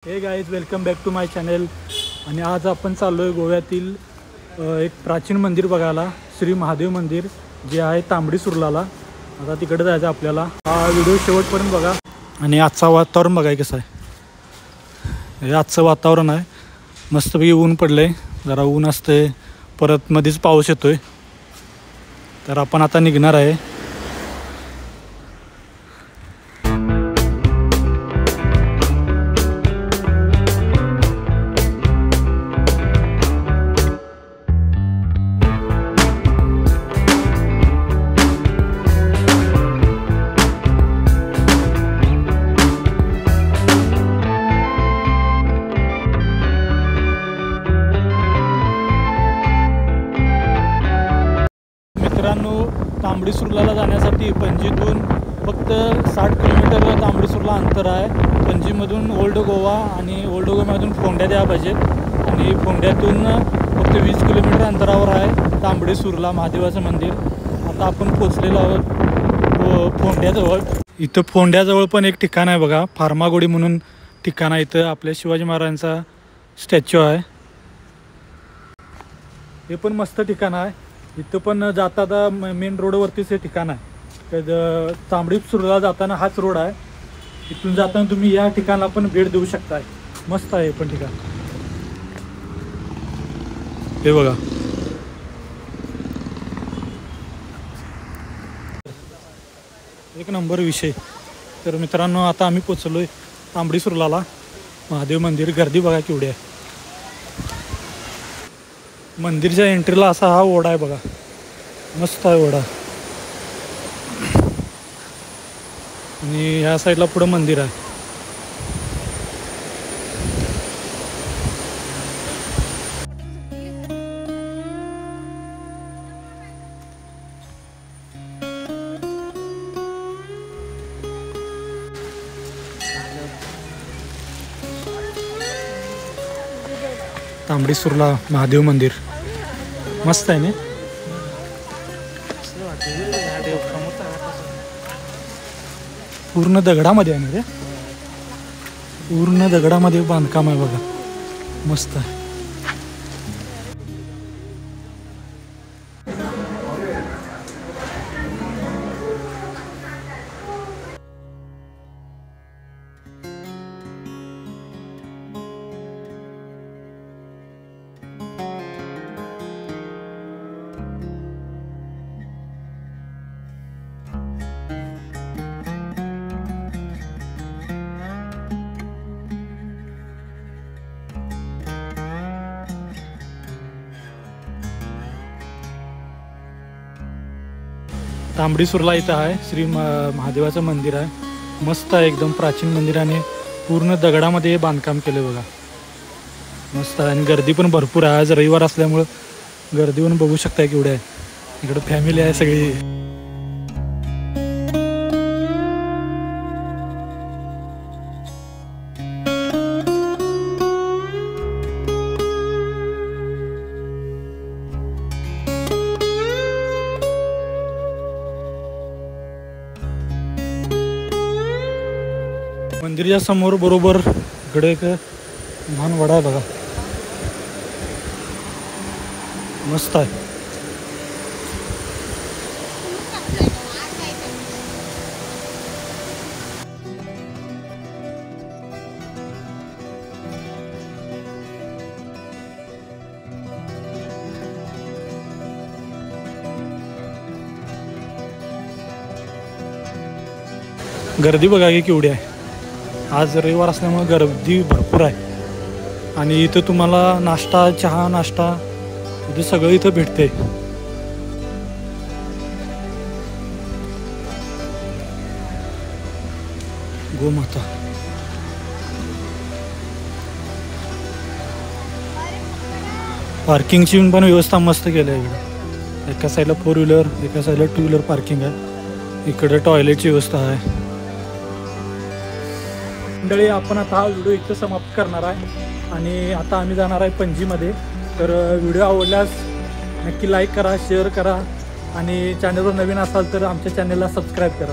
हे guys welcome back to my channel. आणि आज आपण चाललो आहे गोव्यातील एक प्राचीन मंदिर बघायला, श्री महादेव मंदिर जे आहे तांबडी सुर्लाला। आता तिकडे जायचं आपल्याला। हा व्हिडिओ शेवटपर्यंत बघा। आणि आजचा वातावरण बघाय कसं आहे। हे आजचं वातावरण आहे, मस्तपैकी ऊन पडलं आहे, जरा ऊन असते परत मध्येच पाऊस येतोय। तर आपण आता निघणार आहे। मित्रांनो, तांबडी सुर्लाला जाण्यासाठी पणजीतून फक्त 60 किलोमीटर तांबडी सुर्ला अंतर आहे। पणजीमधून ओल्ड गोवा आणि ओल्ड गोव्यामधून फोंड्या द्या पाहिजेत आणि फोंड्यातून फक्त 20 किलोमीटर अंतरावर आहे तांबडी सुर्ला महादेवाचं मंदिर। आता आपण पोचलेलो आहोत फोंड्याजवळ। इथं फोंड्याजवळ पण एक ठिकाण आहे बघा, फार्मागोडी म्हणून ठिकाण आहे। इथं आपल्या शिवाजी महाराजांचा स्टॅच्यू आहे। हे पण मस्त ठिकाण आहे। इथं पण जाता मेन रोडवरतीच हे ठिकाण आहे। तर तांबडी सुर्ला जाताना हाच रोड आहे। इथून जाताना तुम्ही या ठिकाणाला पण भेट देऊ शकताय। मस्त आहे हे पण ठिकाण। हे बघा, एक नंबर विषय। तर मित्रांनो, आता आम्ही पोचलोय तांबडी सुर्लाला। महादेव मंदिर, गर्दी बघा केवढी आहे। मंदिरच्या एंट्रीला असा हा ओढा आहे बघा, मस्त आहे ओढा। आणि ह्या साईडला पुढं मंदिर आहे। तांबडी सुर्ला महादेव मंदिर मस्त आहे ना। पूर्ण दगडामध्ये आहे ना रे, पूर्ण दगडामध्ये बांधकाम आहे बघा, मस्त आहे। तांबडी सुर्ला इथं आहे श्री महादेवाचं मंदिर आहे। मस्त आहे, एकदम प्राचीन मंदिर आणि पूर्ण दगडामध्ये बांधकाम केलं बघा, मस्त आहे। आणि गर्दी पण भरपूर आहे, आज रविवार असल्यामुळं गर्दी पण बघू शकताय केवढी आहे। इकडं फॅमिली आहे सगळी। मंदिराच्या समोर बरोबर इकडे एक लहान वडा आहे बघा, मस्त आहे। गर्दी बघा की केवढी आहे, आज रविवार असल्यामुळे गर्दी भरपूर आहे। आणि इथं तुम्हाला नाश्ता, चहा, नाश्ता इथं सगळं इथं भेटते। गोमाता, पार्किंगची पण व्यवस्था मस्त केली आहे। इकडे एका साईडला 4 व्हीलर, एका साईडला 2 व्हीलर पार्किंग आहे। इकडे टॉयलेटची व्यवस्था आहे। मंडळी, आपण आता हा व्हिडिओ इथं समाप्त करणार आहे आणि आता आम्ही जाणार आहे पणजीमध्ये। तर व्हिडिओ आवडल्यास नक्की लाईक करा, शेअर करा आणि चॅनलवर नवीन असाल तर आमच्या चॅनलला सबस्क्राईब करा।